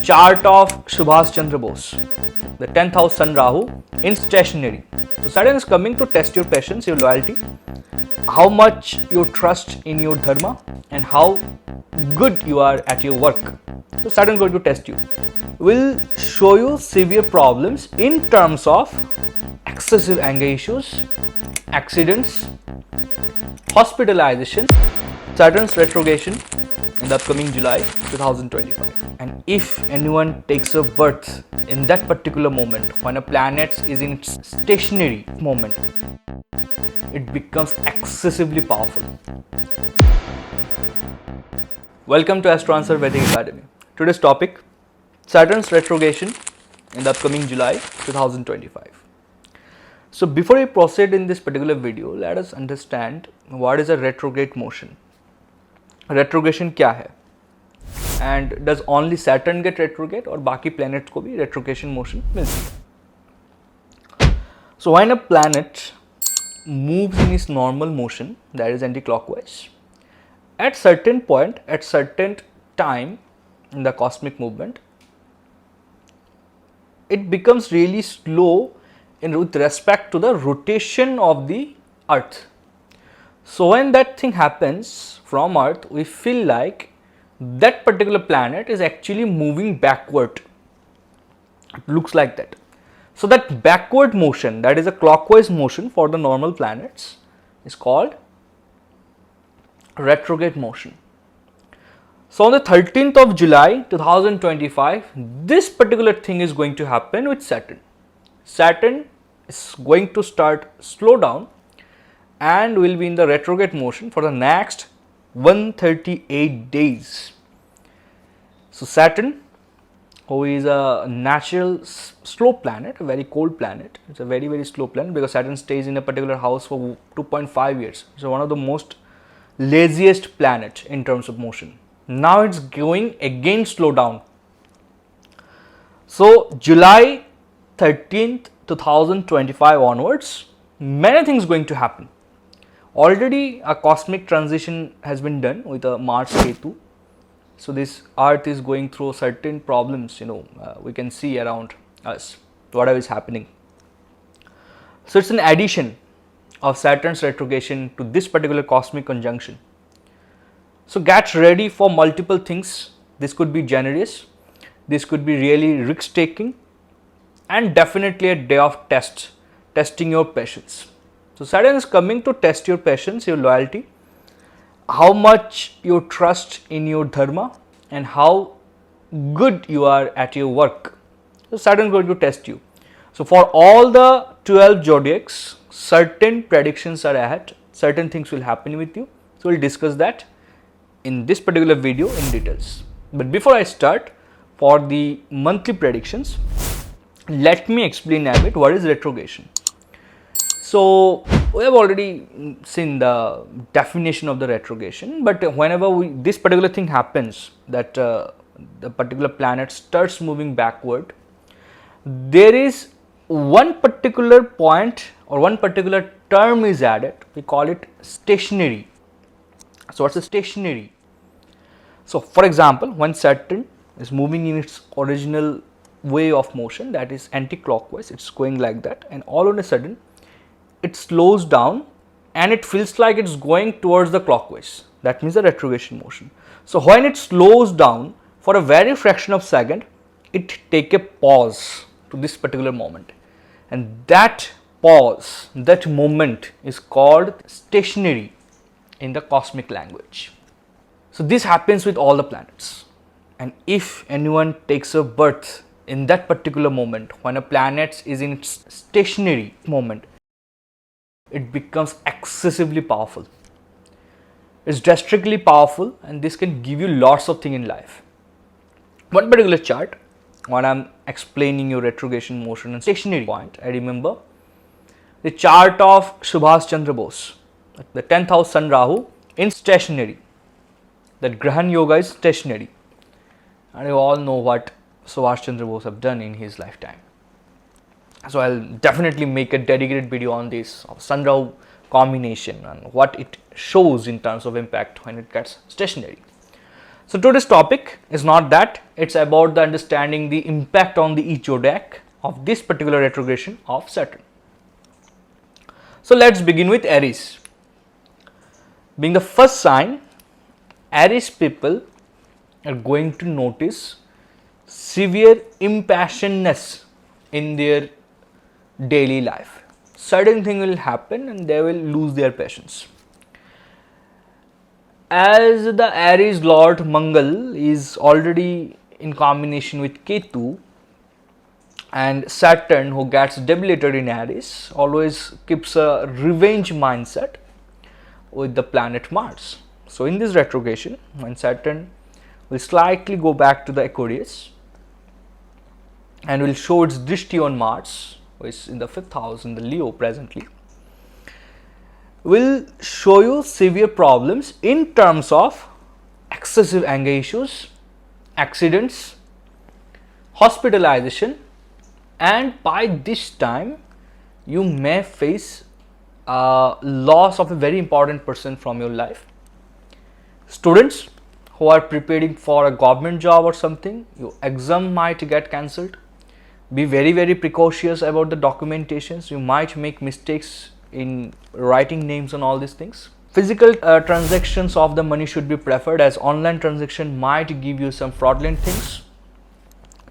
chart of Subhash Chandra Bose, the 10th house Sun Rahu in stationary. So Saturn is coming to test your patience, your loyalty, how much you trust in your dharma, and how good you are at your work. So Saturn is going to test you. Will show you severe problems in terms of excessive anger issues, accidents, hospitalization. Saturn's retrogression in the upcoming July 2025. And if anyone takes a birth in that particular moment, when a planet is in its stationary moment, it becomes excessively powerful. Welcome to Astro Answer Vedic Academy. Today's topic, Saturn's retrogression in the upcoming July 2025. So before we proceed in this particular video, let us understand what is a retrograde motion. Retrogression क्या है? And does only Saturn get retrograde और बाकी planets को भी retrogression motion मिलती है? So when a planet moves in its normal motion, that is anti-clockwise, at certain point, at certain time in the cosmic movement, it becomes really slow with respect to the rotation of the Earth. So when that thing happens from Earth, we feel like that particular planet is actually moving backward. It looks like that. So that backward motion, that is a clockwise motion for the normal planets, is called retrograde motion. So on the 13th of July 2025, this particular thing is going to happen with Saturn. Saturn is going to start slow down and will be in the retrograde motion for the next 138 days. So Saturn, who is a natural slow planet, a very cold planet, it's a very slow planet because Saturn stays in a particular house for 2.5 years. So one of the most laziest planet in terms of motion. Now it's going again slow down. So July 13th 2025 onwards, many things going to happen. Already a cosmic transition has been done with a Mars Ketu. So this Earth is going through certain problems, we can see around us, whatever is happening. So it's an addition of Saturn's retrogression to this particular cosmic conjunction. So get ready for multiple things. This could be generous, this could be really risk taking, and definitely a day of testing your patience. So Saturn is coming to test your patience, your loyalty, how much you trust in your dharma, and how good you are at your work. So Saturn is going to test you. So for all the 12 zodiacs, certain predictions are ahead, certain things will happen with you. So we'll discuss that in this particular video in details. But before I start, for the monthly predictions, let me explain a bit what is retrogression. So we have already seen the definition of the retrogression, but whenever this particular thing happens, that the particular planet starts moving backward, there is one particular point or one particular term is added. We call it stationary. So what's a stationary? So for example, when Saturn is moving in its original way of motion, that is anti-clockwise, it's going like that, and all of a sudden it slows down and it feels like it's going towards the clockwise. That means the retrogression motion. So when it slows down for a very fraction of second, it take a pause to this particular moment, and that pause, that moment is called stationary in the cosmic language. So this happens with all the planets, and if anyone takes a birth in that particular moment, when a planet is in its stationary moment, it becomes excessively powerful. It's drastically powerful, and this can give you lots of things in life. One particular chart, when I'm explaining your retrogression motion and stationary point, I remember the chart of Subhash Chandra Bose, the 10th house Sun Rahu in stationary. That Grahan Yoga is stationary, and you all know what Subhash Chandra Bose have done in his lifetime. So I'll definitely make a dedicated video on this of Sun Rahu combination and what it shows in terms of impact when it gets stationary. So today's topic is not that, it's about the understanding the impact on the each zodiac of this particular retrogression of Saturn. So let's begin with Aries. Being the first sign, Aries people are going to notice severe impassionedness in their daily life. Certain thing will happen and they will lose their patience. As the Aries Lord Mangal is already in combination with Ketu, and Saturn, who gets debilitated in Aries, always keeps a revenge mindset with the planet Mars. So in this retrogression, when Saturn will slightly go back to the Aquarius and will show its drishti on Mars, which is in the 5th house in the Leo presently, will show you severe problems in terms of excessive anger issues, accidents, hospitalization, and by this time you may face loss of a very important person from your life. Students who are preparing for a government job or something, your exam might get cancelled. Be very precautious about the documentations. You might make mistakes in writing names and all these things. Physical transactions of the money should be preferred, as online transaction might give you some fraudulent things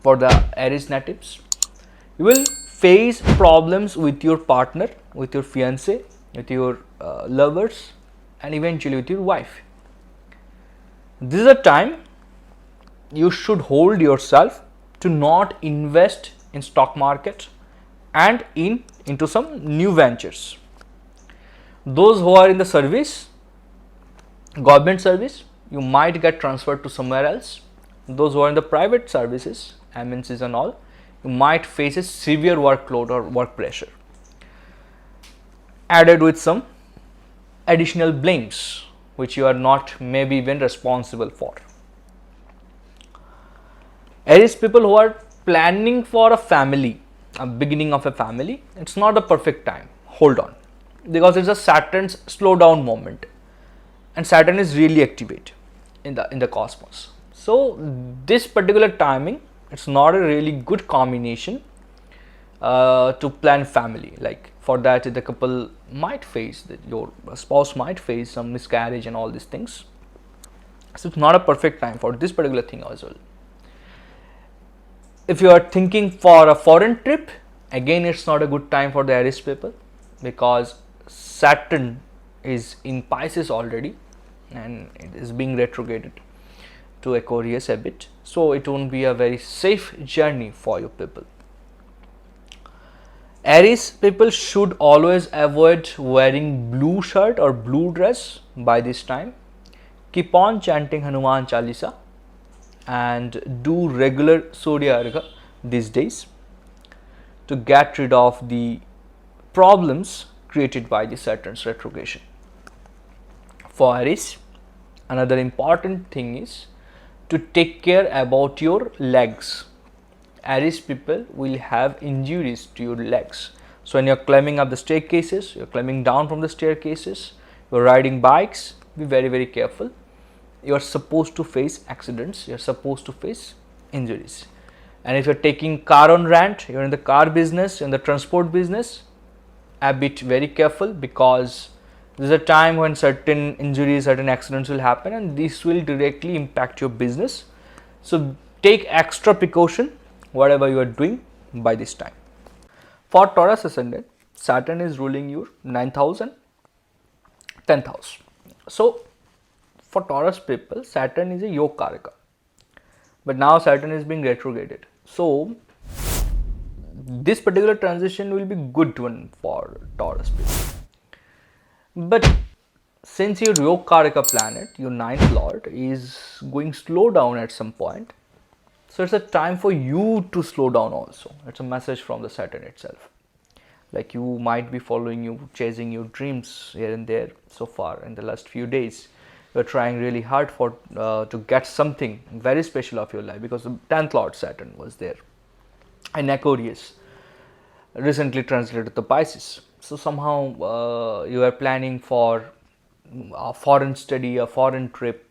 for the Aries natives. You will face problems with your partner, with your fiancé, with your lovers, and eventually with your wife. This is a time you should hold yourself to not invest in stock market and into some new ventures. Those who are in the service, government service, you might get transferred to somewhere else. Those who are in the private services, MNCs and all, you might face a severe workload or work pressure, added with some additional blames which you are not maybe even responsible for. Aries people who are planning for a family, a beginning of a family, it's not a perfect time. Hold on, because it's a Saturn's slow down moment, and Saturn is really activate in the cosmos. So this particular timing, it's not a really good combination to plan family. Like for that, the couple might face, your spouse might face some miscarriage and all these things. So it's not a perfect time for this particular thing as well. If you are thinking for a foreign trip, again it's not a good time for the Aries people, because Saturn is in Pisces already and it is being retrograded to Aquarius a bit, so it won't be a very safe journey for you people. Aries people should always avoid wearing blue shirt or blue dress by this time. Keep on chanting Hanuman Chalisa and do regular Surya Argha these days to get rid of the problems created by the Saturn's retrogression. For Aries, another important thing is to take care about your legs. Aries people will have injuries to your legs. So when you're climbing up the staircases, you're climbing down from the staircases, you're riding bikes, be very careful. You are supposed to face accidents, you're supposed to face injuries. And if you're taking car on rent, you're in the car business, you're in the transport business, a bit very careful, because this is a time when certain injuries, certain accidents will happen, and this will directly impact your business. So take extra precaution whatever you are doing by this time. For Taurus ascendant, Saturn is ruling your 9th house and 10th house. So for Taurus people, Saturn is a yoga karaka, but now Saturn is being retrograded. So this particular transition will be good one for Taurus people. But since your yoga karaka planet, your 9th lord, is going slow down at some point, so it's a time for you to slow down also. It's a message from the Saturn itself. Like you might be chasing your dreams here and there so far in the last few days. You're trying really hard for to get something very special of your life, because the 10th lord Saturn was there in Aquarius, recently translated to Pisces. So somehow you are planning for a foreign study, a foreign trip,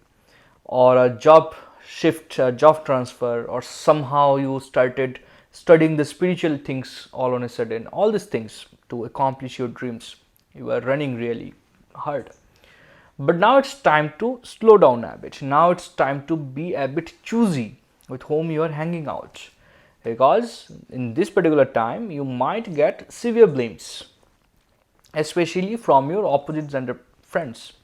or a job shift, a job transfer, or somehow you started studying the spiritual things all on a sudden. All these things to accomplish your dreams, you are running really hard. But now it's time to slow down a bit. Now it's time to be a bit choosy with whom you are hanging out, because in this particular time you might get severe blames, especially from your opposite gender friends.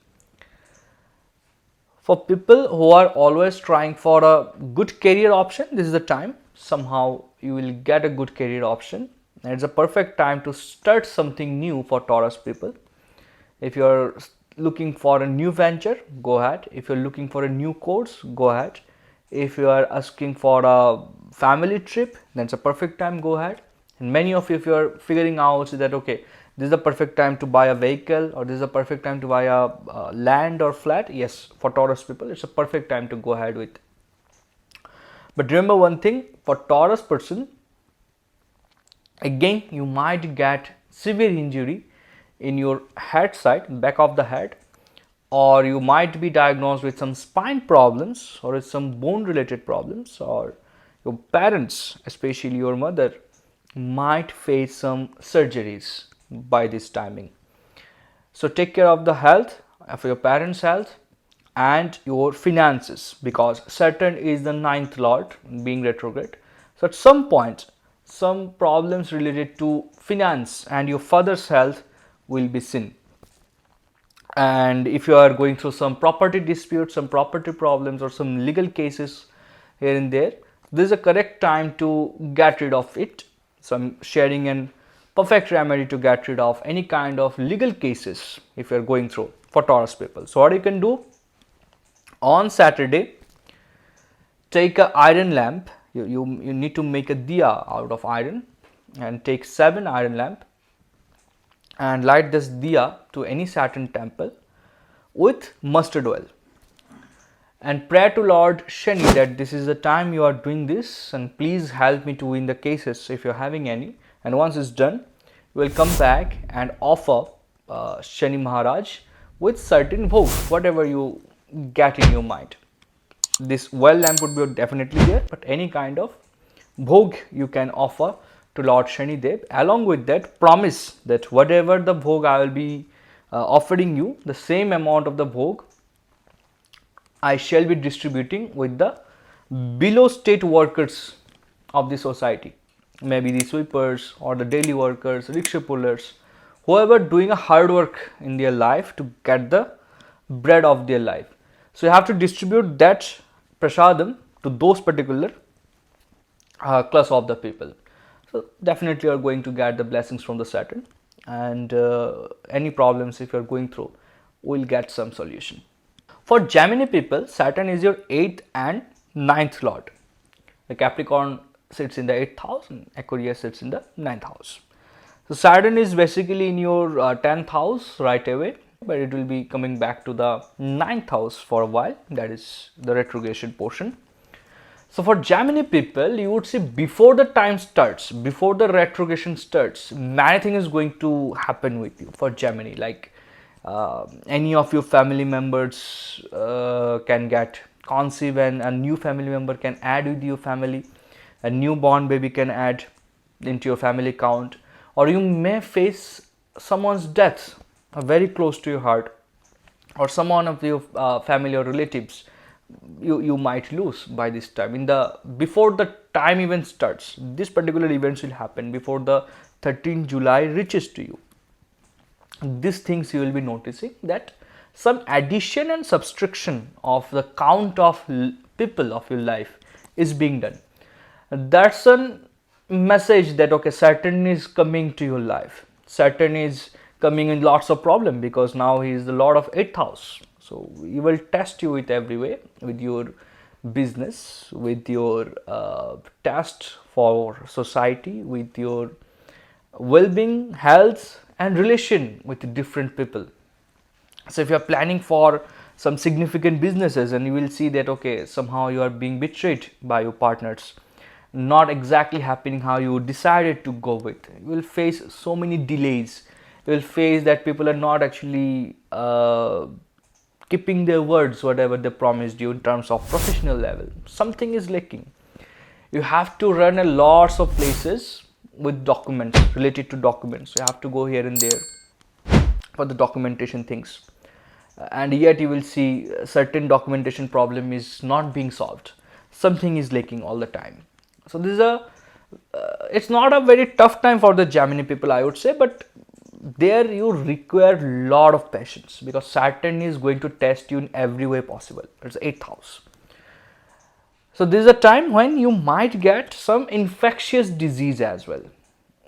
For people who are always trying for a good career option, this is the time. Somehow you will get a good career option, and it's a perfect time to start something new for Taurus people. If you're looking for a new venture, go ahead. If you're looking for a new course, go ahead. If you are asking for a family trip, then it's a perfect time, go ahead. And many of you, if you're figuring out that okay, this is the perfect time to buy a vehicle, or this is the perfect time to buy a land or flat, yes, for Taurus people it's a perfect time to go ahead with. But remember one thing, for Taurus person, again you might get severe injury in your head side, back of the head, or you might be diagnosed with some spine problems or with some bone related problems, or your parents, especially your mother, might face some surgeries by this timing. So take care of the health, of your parents' health and your finances, because Saturn is the ninth lord being retrograde. So at some point some problems related to finance and your father's health will be seen. And if you are going through some property disputes, some property problems, or some legal cases here and there, this is a correct time to get rid of it. So I'm sharing an perfect remedy to get rid of any kind of legal cases if you are going through for Taurus people. So what you can do on Saturday, take a iron lamp. You need to make a diya out of iron, and take 7 iron lamp and light this diya to any Saturn temple with mustard oil, and pray to Lord Shani that this is the time you are doing this, and please help me to win the cases if you're having any. And once it's done, you will come back and offer Shani Maharaj with certain bhog, whatever you get in your mind. This well lamp would be definitely there, but any kind of bhog you can offer to Lord Shani Dev. Along with that, promise that whatever the bhog I will be offering you, the same amount of the bhog I shall be distributing with the below state workers of the society, maybe the sweepers or the daily workers, rickshaw pullers, whoever doing a hard work in their life to get the bread of their life. So you have to distribute that prasadam to those particular class of the people. So definitely you are going to get the blessings from the Saturn, and any problems if you are going through will get some solution. For Gemini people, Saturn is your 8th and 9th lord. The Capricorn sits in the 8th house and Aquarius sits in the 9th house. So Saturn is basically in your 10th house right away, but it will be coming back to the 9th house for a while, that is the retrogression portion. So for Gemini people, you would say before the time starts, before the retrogression starts, many things is going to happen with you for Gemini. Like any of your family members can get conceive, and a new family member can add with your family. A newborn baby can add into your family count, or you may face someone's death very close to your heart, or someone of your family or relatives you might lose by this time. In the before the time even starts, this particular events will happen before the 13th July reaches to you. These things you will be noticing that some addition and subtraction of the count of people of your life is being done. That's a message that okay, Saturn is coming to your life. Saturn is coming in lots of problem, because now he is the lord of 8th house. So he will test you with every way, with your business, with your test for society, with your well-being, health and relation with different people. So if you are planning for some significant businesses, and you will see that okay, somehow you are being betrayed by your partners, not exactly happening how you decided to go with, you will face so many delays. You will face that people are not actually keeping their words, whatever they promised you in terms of professional level. Something is lacking. You have to run a lots of places with documents, related to documents. You have to go here and there for the documentation things. And yet you will see certain documentation problem is not being solved. Something is lacking all the time. So this is it's not a very tough time for the Gemini people, I would say, but there you require a lot of patience, because Saturn is going to test you in every way possible. It's 8th house. So this is a time when you might get some infectious disease as well.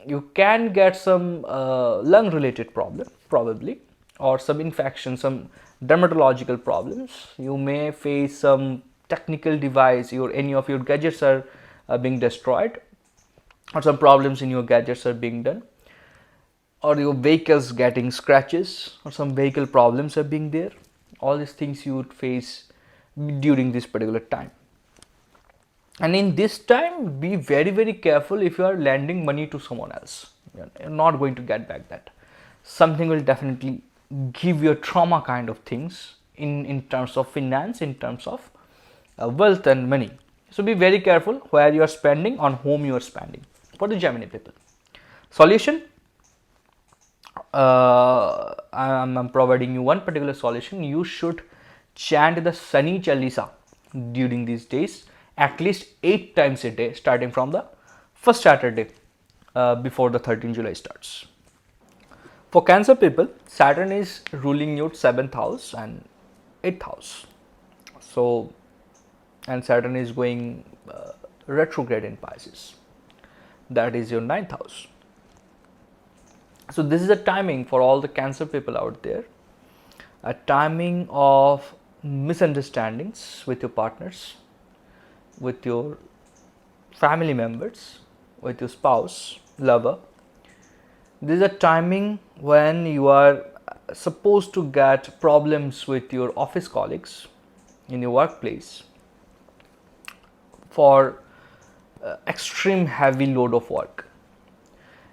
You can get some lung related problem probably, or some infection, some dermatological problems. You may face some technical device, any of your gadgets are being destroyed, or some problems in your gadgets are being done, or your vehicles getting scratches, or some vehicle problems are being there. All these things you would face during this particular time. And in this time, be very careful if you are lending money to someone else. You're not going to get back that. Something will definitely give you a trauma kind of things in terms of finance, in terms of wealth and money. So be very careful where you are spending, on whom you are spending, for the Gemini people. Solution, I'm providing you one particular solution. You should chant the Shani Chalisa during these days at least 8 times a day, starting from the first Saturday before the 13th July starts. For Cancer people, Saturn is ruling your 7th house and 8th house. So, and Saturn is going retrograde in Pisces. That is your 9th house. So this is a timing for all the Cancer people out there, a timing of misunderstandings with your partners, with your family members, with your spouse, lover. This is a timing when you are supposed to get problems with your office colleagues in your workplace for extreme heavy load of work.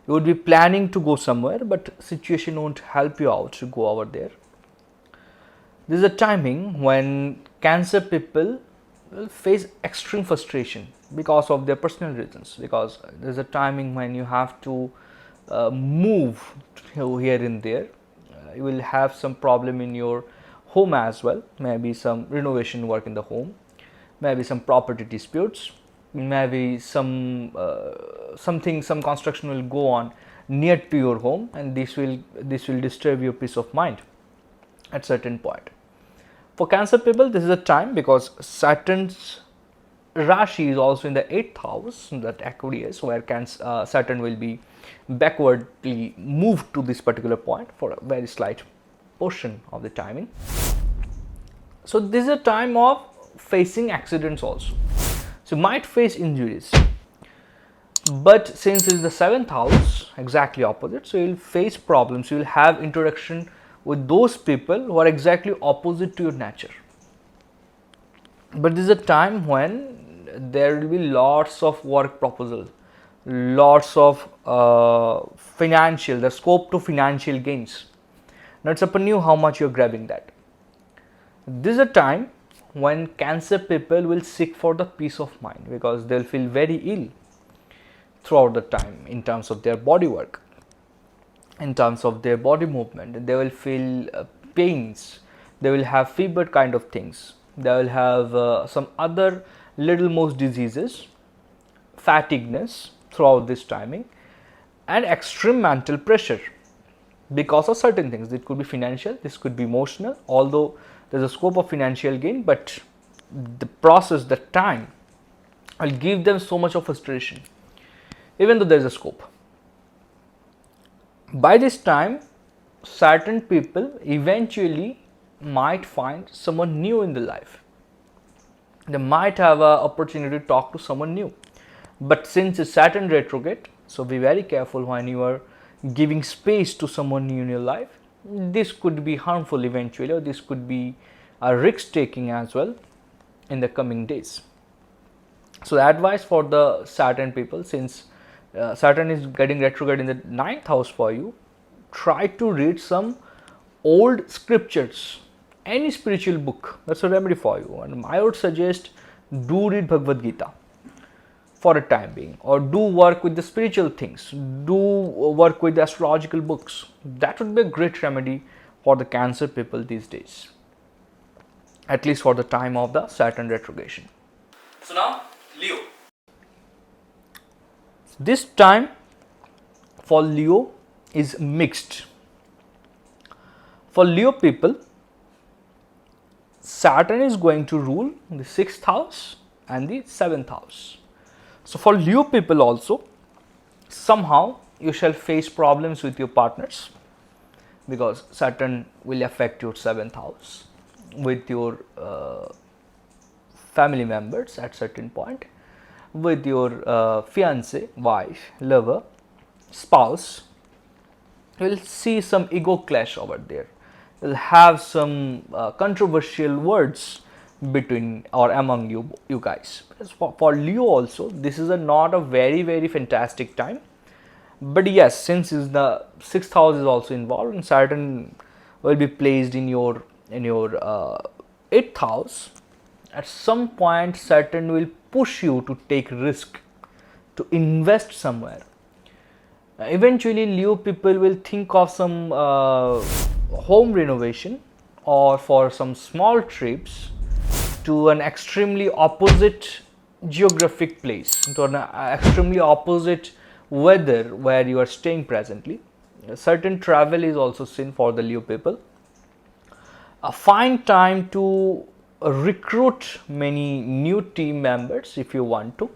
You would be planning to go somewhere, but situation won't help you out to go over there. This is a timing when Cancer people will face extreme frustration because of their personal reasons, because there is a timing when you have to move here and there. You will have some problem in your home as well, maybe some renovation work in the home, maybe some property disputes, maybe some construction will go on near to your home, and this will disturb your peace of mind at certain point. For Cancer people, this is a time because Saturn's Rashi is also in the 8th house, that Aquarius, where Saturn will be backwardly moved to this particular point for a very slight portion of the timing. So this is a time of facing accidents also. So you might face injuries, but since it is the 7th house, exactly opposite, so you will face problems. You will have interaction with those people who are exactly opposite to your nature. But this is a time when there will be lots of work proposal, lots of the scope to financial gains. Now it's upon you how much you're grabbing that. This is a time when Cancer people will seek for the peace of mind, because they'll feel very ill throughout the time in terms of their body work, in terms of their body movement. They will feel pains, they will have fever kind of things, they will have some other little most diseases, fatigueness throughout this timing, and extreme mental pressure because of certain things. It could be financial, this could be emotional, although there's a scope of financial gain, but the process, the time will give them so much of frustration, even though there's a scope. By this time, certain people eventually might find someone new in their life. They might have an opportunity to talk to someone new. But since it's Saturn retrograde, so be very careful when you are giving space to someone new in your life. This could be harmful eventually, or this could be a risk taking as well in the coming days. So the advice for the Saturn people, since Saturn is getting retrograde in the 9th house for you, try to read some old scriptures, any spiritual book, that's a remedy for you. And I would suggest do read Bhagavad Gita for a time being, or do work with the spiritual things, do work with the astrological books. That would be a great remedy for the Cancer people these days, at least for the time of the Saturn retrogression. So now Leo. This time for Leo is mixed. For Leo people, Saturn is going to rule the 6th house and the 7th house. So for Leo people also, somehow you shall face problems with your partners, because Saturn will affect your 7th house, with your family members at certain point, with your fiance, wife, lover, spouse. You will see some ego clash over there. You will have some controversial words between or among you guys. For Leo also, this is not a very fantastic time. But yes, since is the 6th house is also involved, and Saturn will be placed in your 8th house, at some point Saturn will push you to take risk, to invest somewhere. Eventually Leo people will think of some home renovation, or for some small trips to an extremely opposite geographic place, to an extremely opposite weather where you are staying presently. A certain travel is also seen for the Leo people. Find time to recruit many new team members if you want to.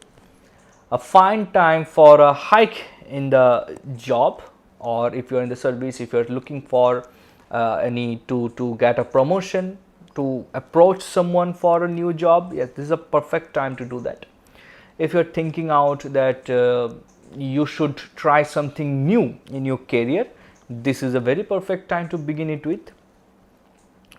Find time for a hike in the job, or if you are in the service, if you are looking for to get a promotion, to approach someone for a new job. Yes, this is a perfect time to do that. If you are thinking out that you should try something new in your career, this is a very perfect time to begin it with.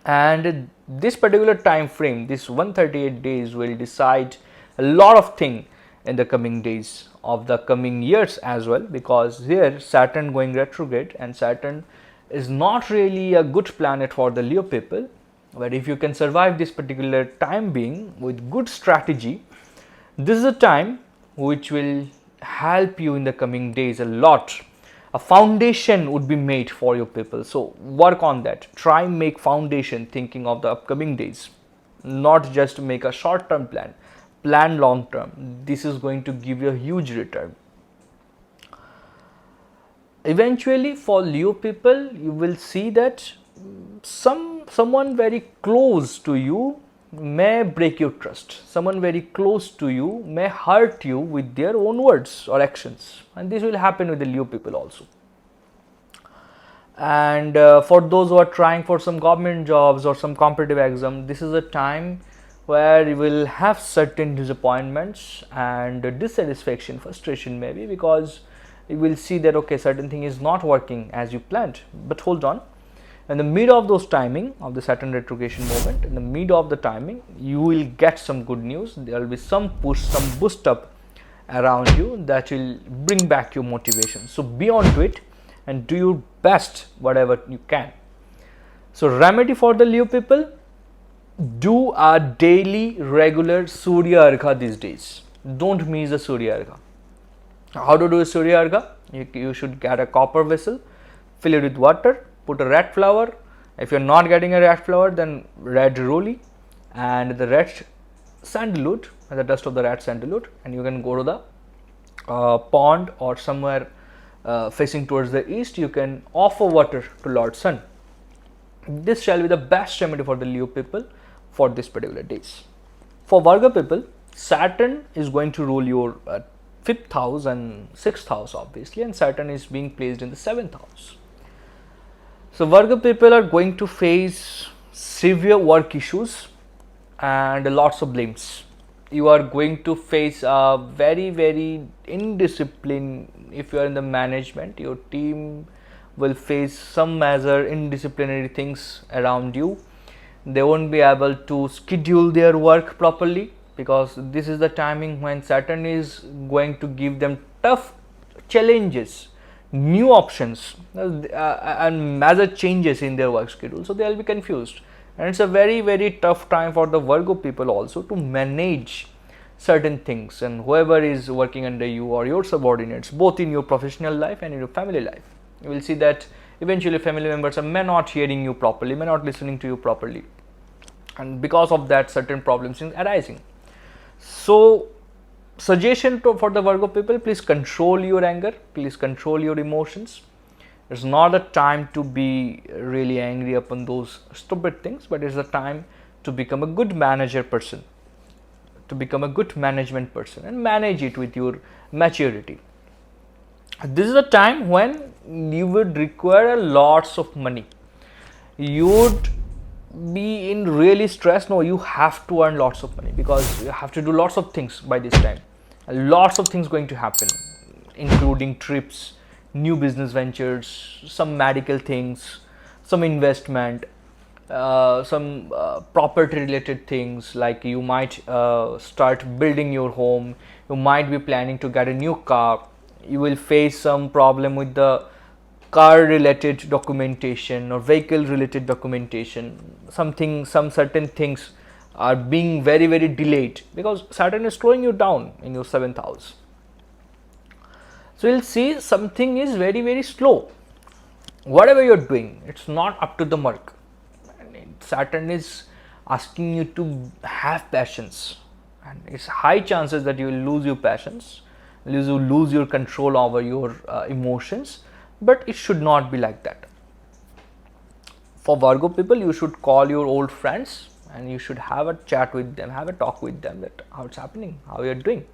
And this particular time frame, this 138 days, will decide a lot of things in the coming days of the coming years as well, because here Saturn going retrograde, and Saturn is not really a good planet for the Leo people. But if you can survive this particular time being with good strategy, this is a time which will help you in the coming days a lot. A foundation would be made for your people, so work on that. Try make foundation thinking of the upcoming days, not just make a short term plan long term. This is going to give you a huge return. Eventually for Leo people, you will see that someone very close to you may break your trust. Someone very close to you may hurt you with their own words or actions, and this will happen with the Leo people also. And for those who are trying for some government jobs or some competitive exam, this is a time where you will have certain disappointments and dissatisfaction, frustration maybe, because you will see that okay, certain thing is not working as you planned. But hold on, in the mid of those timing of the Saturn retrogression moment, in the mid of the timing, you will get some good news. There will be some push, some boost up around you that will bring back your motivation. So be on to it and do your best whatever you can. So remedy for the Leo people: do a daily regular Surya Argha these days. Don't miss the Surya Argha. How to do a Surya Argha? You should get a copper vessel, fill it with water, put a red flower. If you are not getting a red flower, then red roli and the red sandalwood, and the dust of the red sandalwood, and you can go to the pond or somewhere facing towards the east. You can offer water to Lord Sun. This shall be the best remedy for the Leo people for this particular days. For Virgo people, Saturn is going to rule your 5th house and 6th house obviously, and Saturn is being placed in the 7th house. So Virgo people are going to face severe work issues and lots of blames. You are going to face a very indiscipline. If you are in the management, your team will face some measure indisciplinary things around you. They won't be able to schedule their work properly, because this is the timing when Saturn is going to give them tough challenges, new options and major changes in their work schedule. So they will be confused. And it's a very, very tough time for the Virgo people also to manage certain things, and whoever is working under you or your subordinates, both in your professional life and in your family life, you will see that eventually family members may not hearing you properly, may not listening to you properly, and because of that certain problems is arising. So suggestion for the Virgo people, please control your anger, please control your emotions. It's not a time to be really angry upon those stupid things, but it's a time to become a good manager person, to become a good management person and manage it with your maturity. This is a time when you would require lots of money. You would be in really stress. No, you have to earn lots of money because you have to do lots of things by this time. Lots of things going to happen, including trips, new business ventures, some medical things, some investment, some property related things, like you might start building your home, you might be planning to get a new car, you will face some problem with the car related documentation or vehicle related documentation. Some certain things are being very, very delayed because Saturn is slowing you down in your 7th house. So you'll see something is very, very slow. Whatever you're doing, it's not up to the mark. Saturn is asking you to have passions, and it's high chances that you will lose your passions, lose your control over your emotions, but it should not be like that. For Virgo people, you should call your old friends and you should have a chat with them, have a talk with them, that how it's happening, how you're doing.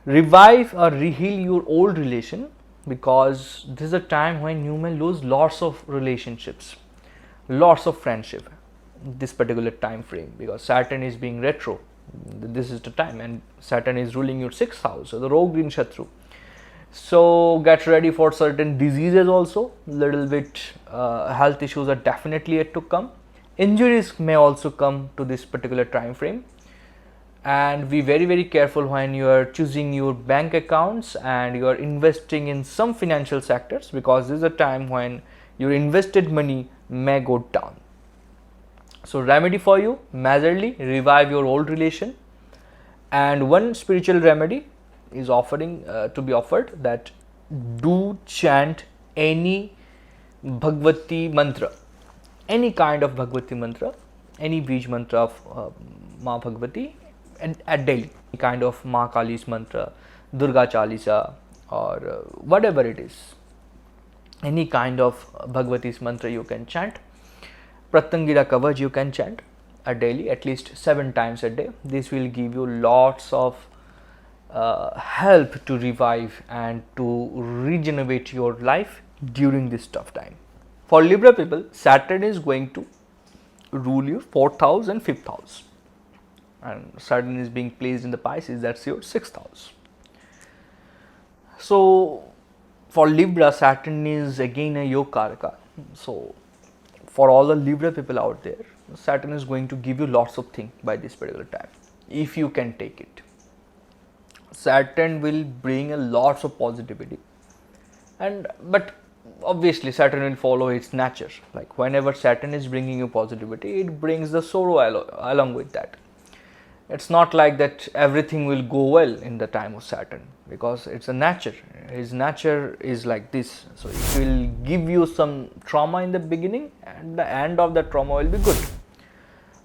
Revive or reheal your old relation, because this is a time when you may lose lots of relationships, lots of friendship this particular time frame, because Saturn is being retro. This is the time, and Saturn is ruling your 6th house, so the rogue green Shatru. So get ready for certain diseases also, little bit health issues are definitely yet to come. Injuries may also come to this particular time frame, and be very, very careful when you are choosing your bank accounts and you are investing in some financial sectors, because this is a time when your invested money may go down. So remedy for you, majorly revive your old relation, and one spiritual remedy is offering to be offered, that do chant any Bhagavati mantra, any kind of Bhagavati mantra, any Bij mantra of Ma Bhagavati, and at daily, any kind of Ma Kali's mantra, Durga Chalisa, or whatever it is, any kind of Bhagavati's mantra you can chant. Pratangira Kavaj you can chant a daily, at least 7 times a day. This will give you lots of help to revive and to regenerate your life during this tough time. For Libra people, Saturn is going to rule your 4th house and 5th house, and Saturn is being placed in the Pisces, that's your 6th house. So for Libra, Saturn is again a Yogaraka. So for all the Libra people out there, Saturn is going to give you lots of things by this particular time, if you can take it. Saturn will bring a lots of positivity, but obviously Saturn will follow its nature. Like whenever Saturn is bringing you positivity, it brings the sorrow along with that. It's not like that everything will go well in the time of Saturn, because it's a nature. His nature is like this. So it will give you some trauma in the beginning, and the end of that trauma will be good.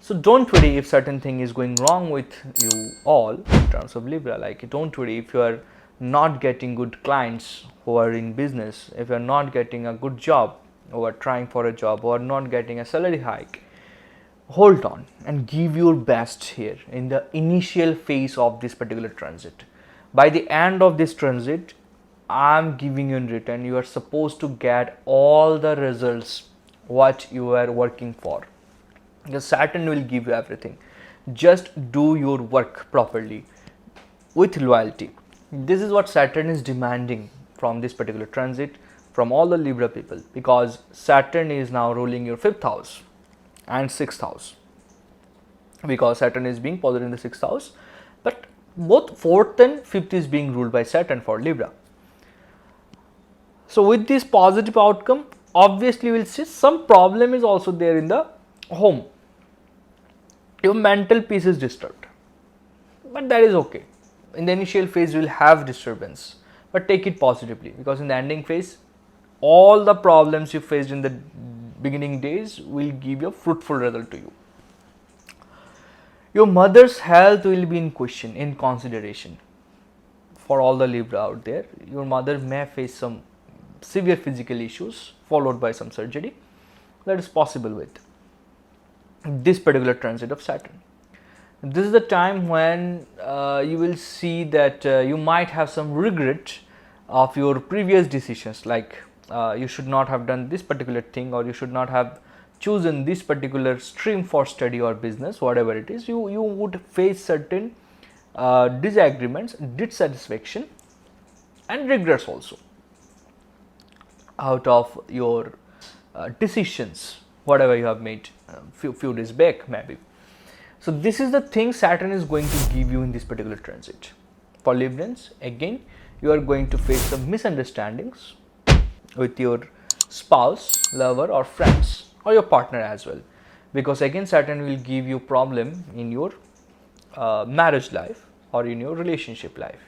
So don't worry if certain thing is going wrong with you all in terms of Libra. Like don't worry if you are not getting good clients who are in business, if you are not getting a good job, or trying for a job, or not getting a salary hike. Hold on and give your best here in the initial phase of this particular transit. By the end of this transit, I'm giving you in return, you are supposed to get all the results what you are working for. Because Saturn will give you everything. Just do your work properly with loyalty. This is what Saturn is demanding from this particular transit, from all the Libra people, because Saturn is now ruling your 5th house and 6th house, because Saturn is being positive in the 6th house, but both 4th and 5th is being ruled by Saturn for Libra. So with this positive outcome, obviously we'll see some problem is also there in the home, your mental peace is disturbed, but that is okay. In the initial phase you will have disturbance, but take it positively, because in the ending phase all the problems you faced in the beginning days will give you a fruitful result to you. Your mother's health will be in question, in consideration. For all the Libra out there, your mother may face some severe physical issues followed by some surgery. That is possible with this particular transit of Saturn. This is the time when you will see that you might have some regret of your previous decisions, like you should not have done this particular thing, or you should not have chosen this particular stream for study or business, whatever it is. You would face certain disagreements, dissatisfaction and regrets also out of your decisions, whatever you have made few days back maybe. So this is the thing Saturn is going to give you in this particular transit. For Librans, again, you are going to face some misunderstandings with your spouse, lover or friends, or your partner as well, because again Saturn will give you problem in your marriage life or in your relationship life.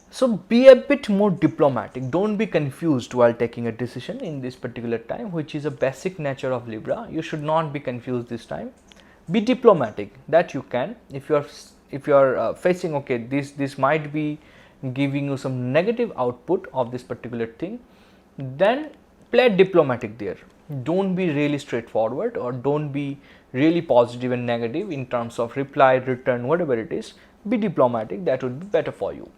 So be a bit more diplomatic. Don't be confused while taking a decision in this particular time, which is a basic nature of Libra. You should not be confused this time. Be diplomatic that you can. If you are facing, okay, this might be giving you some negative output of this particular thing, then play diplomatic there. Don't be really straightforward, or don't be really positive and negative in terms of reply, return, whatever it is. Be diplomatic. That would be better for you.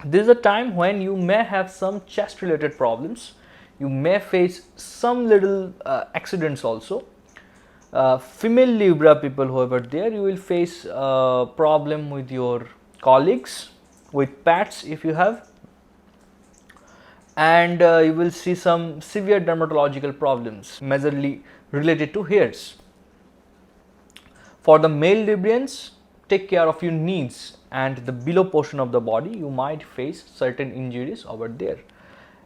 This is a time when you may have some chest related problems. You may face some little accidents also. Female Libra people who are there, you will face a problem with your colleagues, with pets if you have, and you will see some severe dermatological problems, majorly related to hairs. For the male Librians, take care of your knees and the below portion of the body. You might face certain injuries over there.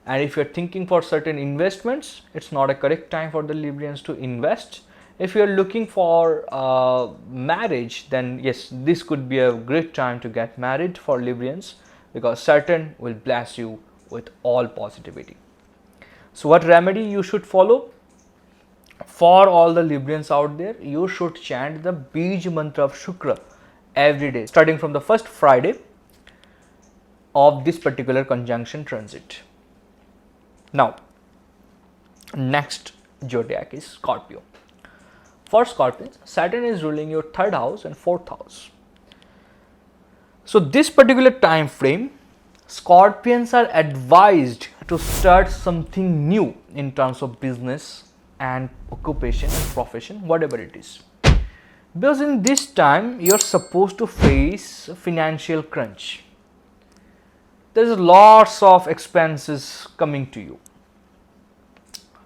And if you are thinking for certain investments, it's not a correct time for the Librians to invest. If you are looking for marriage, then yes, this could be a great time to get married for Librians, because Saturn will bless you with all positivity. So what remedy you should follow? For all the Librians out there, you should chant the Bij mantra of Shukra every day, starting from the first Friday of this particular conjunction transit. Now, next zodiac is Scorpio. For Scorpions, Saturn is ruling your 3rd house and 4th house. So this particular time frame, Scorpions are advised to start something new in terms of business and occupation and profession, whatever it is. Because in this time, you are supposed to face financial crunch. There is lots of expenses coming to you.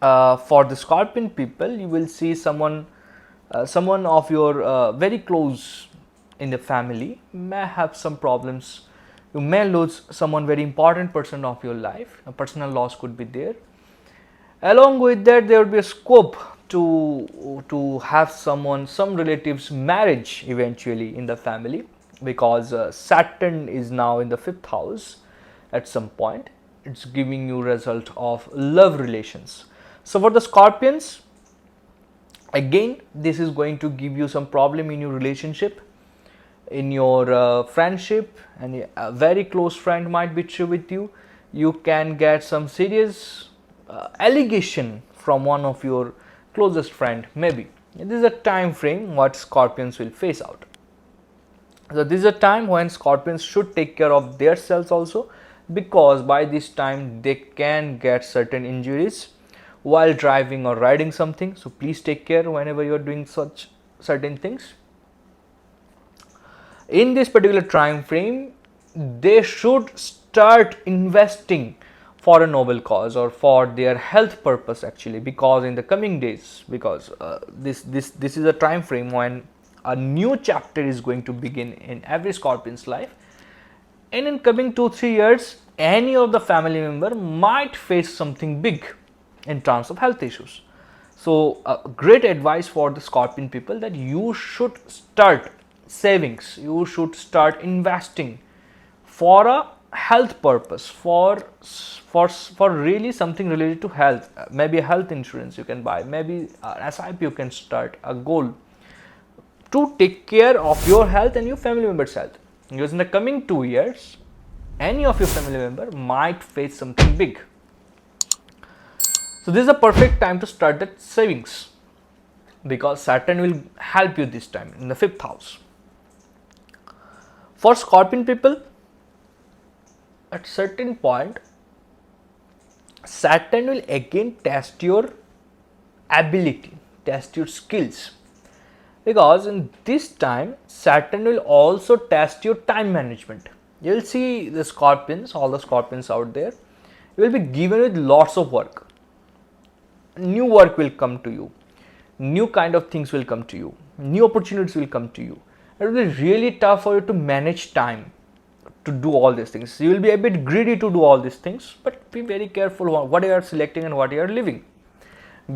For the Scorpion people, you will see someone of your very close in the family may have some problems. You may lose someone very important person of your life. A personal loss could be there. Along with that, there will be a scope to have some relatives marriage eventually in the family, because Saturn is now in the 5th house at some point. It's giving you result of love relations. So for the Scorpions, again, this is going to give you some problem in your relationship, in your friendship, and a very close friend might betray with you. You can get some serious allegation from one of your closest friend maybe. This is a time frame what Scorpions will face out. So this is a time when Scorpions should take care of their selves also, because by this time they can get certain injuries while driving or riding something. So please take care whenever you are doing such certain things. In this particular time frame, they should start investing for a noble cause or for their health purpose actually, because in the coming days, because this is a time frame when a new chapter is going to begin in every Scorpion's life, and in coming 2-3 years, any of the family member might face something big in terms of health issues. So great advice for the Scorpion people, that you should start savings, you should start investing for a health purpose, for really something related to health. Maybe a health insurance you can buy, maybe an SIP you can start, a goal to take care of your health and your family members' health. Because in the coming 2 years, any of your family member might face something big. So this is a perfect time to start that savings, because Saturn will help you this time in the 5th house. For Scorpion people, at certain point, Saturn will again test your ability, test your skills, because in this time Saturn will also test your time management. You will see the Scorpions, all the Scorpions out there, you will be given with lots of work. New work will come to you, new kind of things will come to you, new opportunities will come to you. It will be really tough for you to manage time to do all these things. You will be a bit greedy to do all these things, but be very careful what you are selecting and what you are leaving,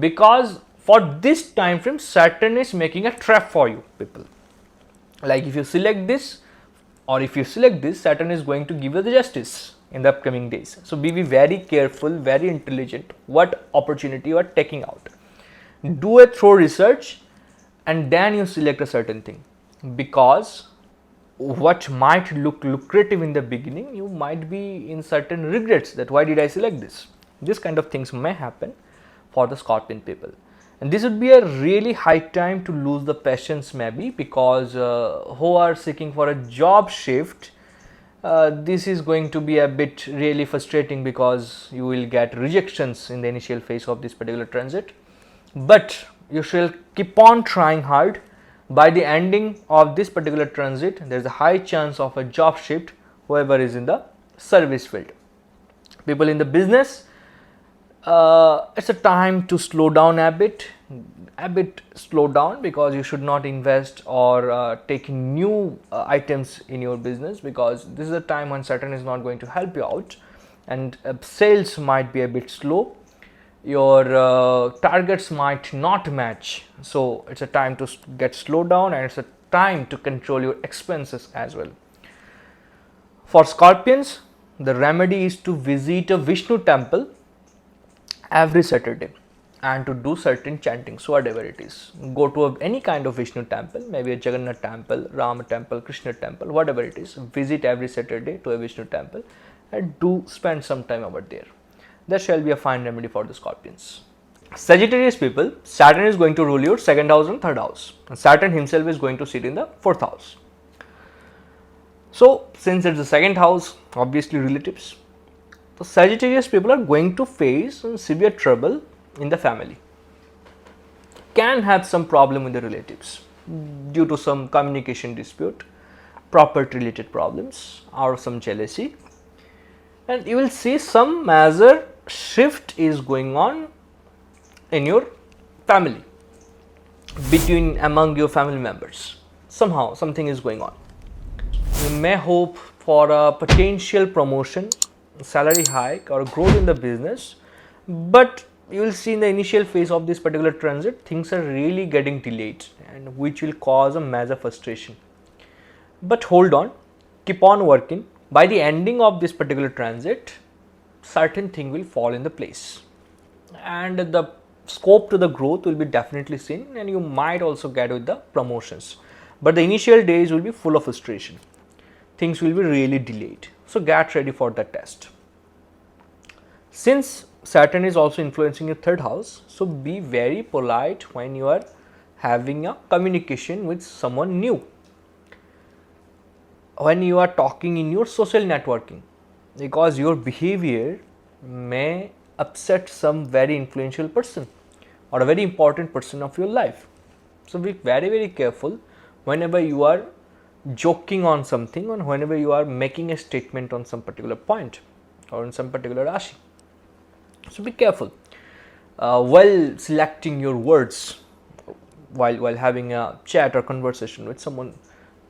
because for this time frame Saturn is making a trap for you people. Like if you select this or if you select this, Saturn is going to give you the justice in the upcoming days. So be very careful, very intelligent what opportunity you are taking out. Do a thorough research and then you select a certain thing, because what might look lucrative in the beginning, you might be in certain regrets that why did I select this. This kind of things may happen for the Scorpion people, and this would be a really high time to lose the patience maybe, because who are seeking for a job shift, this is going to be a bit really frustrating, because you will get rejections in the initial phase of this particular transit, but you shall keep on trying hard. By the ending of this particular transit, there is a high chance of a job shift, whoever is in the service field. People in the business, it's a time to slow down a bit slow down, because you should not invest or take new items in your business, because this is a time when Saturn is not going to help you out, and sales might be a bit slow. Your targets might not match, so it's a time to get slowed down, and it's a time to control your expenses as well. For Scorpions, the remedy is to visit a Vishnu temple every Saturday and to do certain chantings, whatever it is. Go to any kind of Vishnu temple, maybe a Jagannath temple, Rama temple, Krishna temple, whatever it is. Visit every Saturday to a Vishnu temple and do spend some time over there. That shall be a fine remedy for the Scorpions. Sagittarius people, Saturn is going to rule your 2nd house and 3rd house, and Saturn himself is going to sit in the 4th house. So since it's the 2nd house, obviously relatives, the Sagittarius people are going to face some severe trouble in the family. Can have some problem with the relatives due to some communication dispute, property related problems, or some jealousy, and you will see some major shift is going on in your family, among your family members. Somehow something is going on. You may hope for a potential promotion, salary hike, or growth in the business, but you will see in the initial phase of this particular transit things are really getting delayed, and which will cause a major frustration. But hold on, keep on working. By the ending of this particular transit, certain thing will fall in the place, and the scope to the growth will be definitely seen, and you might also get with the promotions, but the initial days will be full of frustration. Things will be really delayed, so get ready for the test. Since Saturn is also influencing your 3rd house, so be very polite when you are having a communication with someone new, when you are talking in your social networking, because your behavior may upset some very influential person or a very important person of your life. So be very careful whenever you are joking on something, or whenever you are making a statement on some particular point or in some particular rashi. So be careful while selecting your words, while having a chat or conversation with someone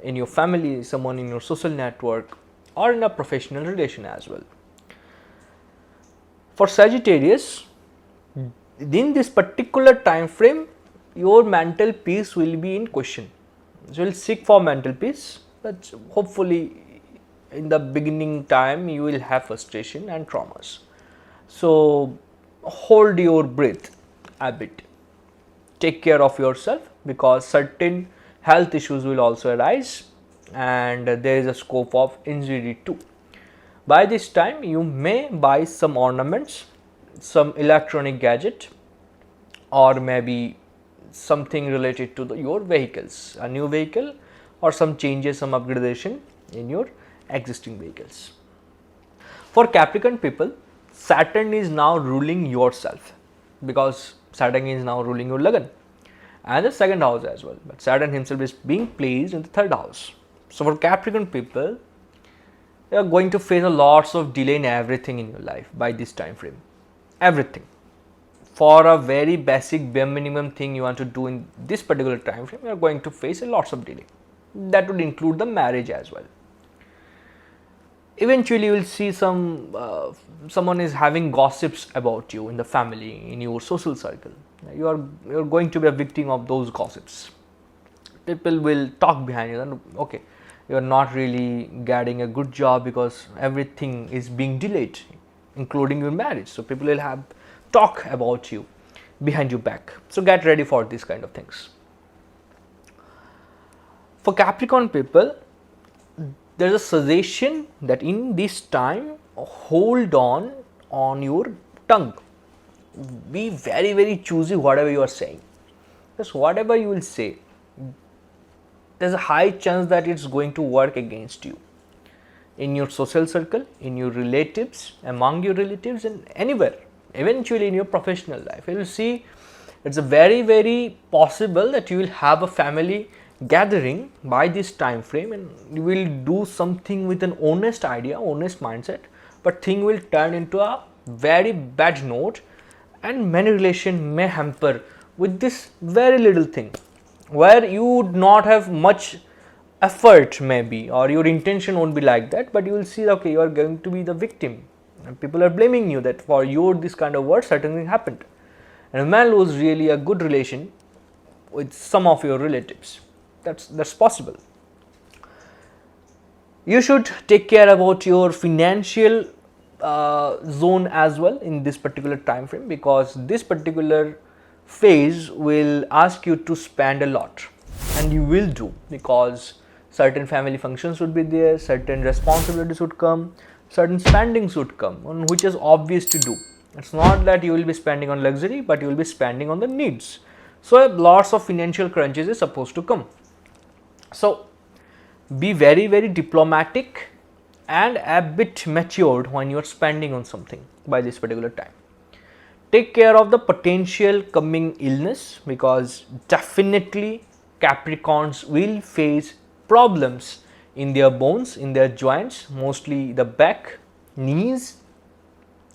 in your family, someone in your social network, or in a professional relation as well. For Sagittarius, in this particular time frame, your mental peace will be in question. So you will seek for mental peace, but hopefully in the beginning time you will have frustration and traumas. So hold your breath a bit. Take care of yourself, because certain health issues will also arise, and there is a scope of injury too. By this time you may buy some ornaments, some electronic gadget, or maybe something related to your vehicles, a new vehicle, or some changes, some upgradation in your existing vehicles. For Capricorn people, Saturn is now ruling yourself, because Saturn is now ruling your Lagan and the second house as well, but Saturn himself is being placed in the third house. So for Capricorn people, you are going to face a lots of delay in everything in your life by this time frame. Everything. For a very basic bare minimum thing you want to do in this particular time frame, you are going to face a lots of delay. That would include the marriage as well. Eventually you will see someone is having gossips about you in the family, in your social circle. You are going to be a victim of those gossips. People will talk behind you, and okay, you are not really getting a good job because everything is being delayed, including your marriage. So people will have talk about you behind your back. So get ready for these kind of things. For Capricorn people, there is a suggestion that in this time, hold on your tongue. Be very, very choosy whatever you are saying, because whatever you will say, there is a high chance that it's going to work against you in your social circle, in your relatives, among your relatives, and anywhere, eventually in your professional life. You will see it's a very, very possible that you will have a family gathering by this time frame, and you will do something with an honest idea, honest mindset, but thing will turn into a very bad note, and many relation may hamper with this very little thing, where you would not have much effort maybe, or your intention won't be like that, but you will see, okay, you are going to be the victim and people are blaming you that for your this kind of words certain thing happened, and a man lose really a good relation with some of your relatives. That's possible. You should take care about your financial zone as well in this particular time frame, because this particular phase will ask you to spend a lot, and you will do, because certain family functions would be there, certain responsibilities would come, certain spendings would come, on which is obvious to do. It's not that you will be spending on luxury, but you will be spending on the needs. So lots of financial crunches is supposed to come. So be very, very diplomatic and a bit matured when you are spending on something by this particular time. Take care of the potential coming illness, because definitely Capricorns will face problems in their bones, in their joints, mostly the back, knees,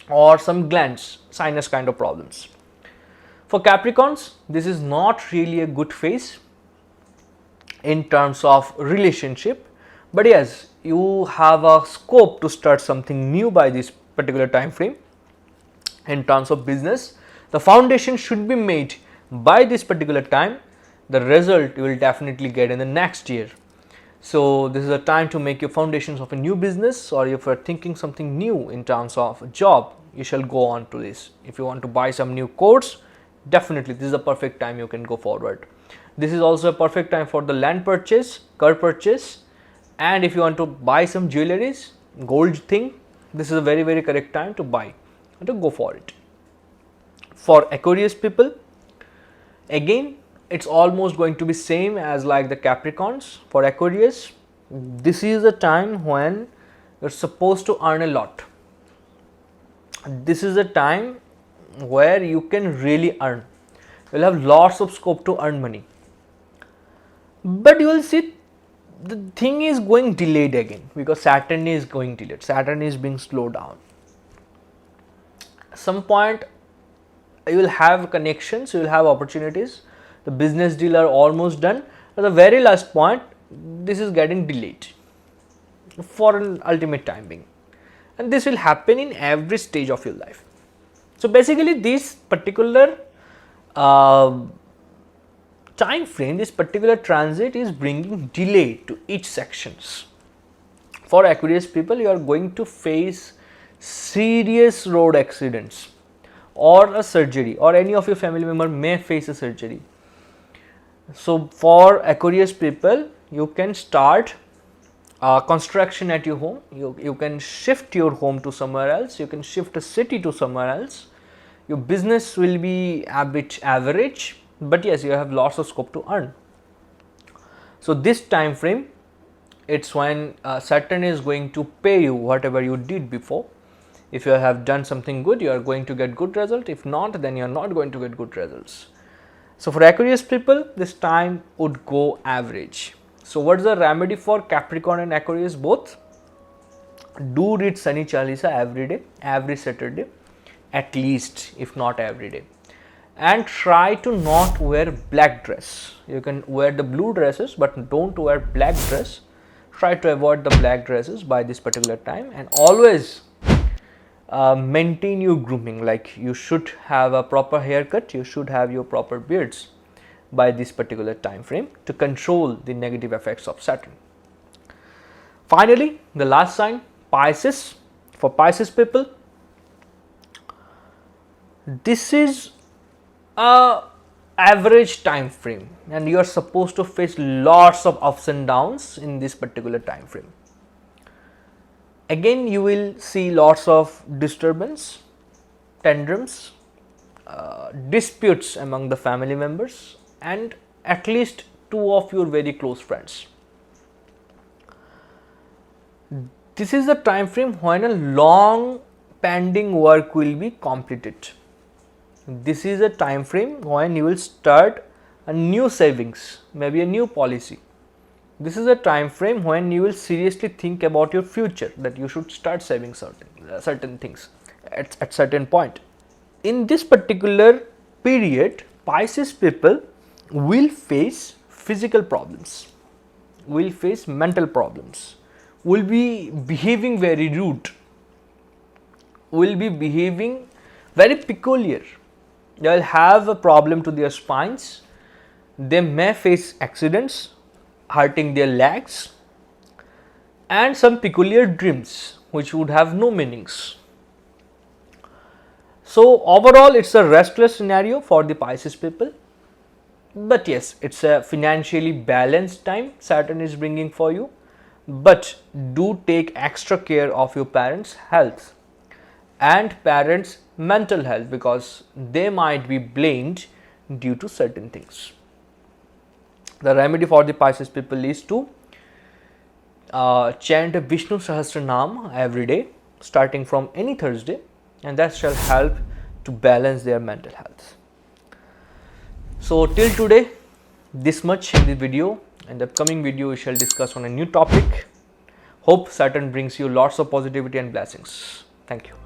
or some glands, sinus kind of problems. For Capricorns, this is not really a good phase in terms of relationship, but yes, you have a scope to start something new by this particular time frame. In terms of business, the foundation should be made by this particular time. The result you will definitely get in the next year. So this is a time to make your foundations of a new business, or if you are thinking something new in terms of a job, you shall go on to this. If you want to buy some new course, definitely this is a perfect time you can go forward. This is also a perfect time for the land purchase, car purchase, and if you want to buy some jewelries, gold thing, this is a very, very correct time to buy and to go for it. For Aquarius people, again, it's almost going to be same as like the Capricorns. For Aquarius, this is a time when you're supposed to earn a lot. This is a time where you can really earn. You'll have lots of scope to earn money. But you will see the thing is going delayed again, because Saturn is going delayed. Saturn is being slowed down. At some point you will have connections, you will have opportunities. The business deal are almost done. At the very last point, this is getting delayed for an ultimate time being. And this will happen in every stage of your life. So basically this particular time frame, this particular transit is bringing delay to each sections. For Aquarius people, you are going to face serious road accidents or a surgery, or any of your family member may face a surgery. So for Aquarius people, you can start construction at your home, you can shift your home to somewhere else, you can shift a city to somewhere else. Your business will be a bit average, but yes, you have lots of scope to earn. So this time frame, it's when Saturn is going to pay you whatever you did before. If you have done something good, you are going to get good result. If not, then you are not going to get good results. So for Aquarius people, this time would go average. So what's the remedy for Capricorn and Aquarius both? Do read Shani Chalisa every day, every Saturday, at least, if not every day. And try to not wear black dress. You can wear the blue dresses, but don't wear black dress. Try to avoid the black dresses by this particular time, and always maintain your grooming. Like you should have a proper haircut, you should have your proper beards by this particular time frame to control the negative effects of Saturn. Finally, the last sign, Pisces. For Pisces people, this is a average time frame, and you are supposed to face lots of ups and downs in this particular time frame. Again, you will see lots of disturbance, tantrums, disputes among the family members, and at least two of your very close friends. This is the time frame when a long pending work will be completed. This is a time frame when you will start a new savings, maybe a new policy. This is a time frame when you will seriously think about your future, that you should start saving certain things at certain point. In this particular period, Pisces people will face physical problems, will face mental problems, will be behaving very rude, will be behaving very peculiar. They will have a problem to their spines. They may face accidents, hurting their legs, and some peculiar dreams which would have no meanings. So overall, it's a restless scenario for the Pisces people. But yes, it's a financially balanced time Saturn is bringing for you. But do take extra care of your parents' health and parents' mental health, because they might be blamed due to certain things. The remedy for the Pisces people is to chant Vishnu Sahasranam every day, starting from any Thursday, and that shall help to balance their mental health. So till today, this much in the video. In the upcoming video, we shall discuss on a new topic. Hope Saturn brings you lots of positivity and blessings. Thank you.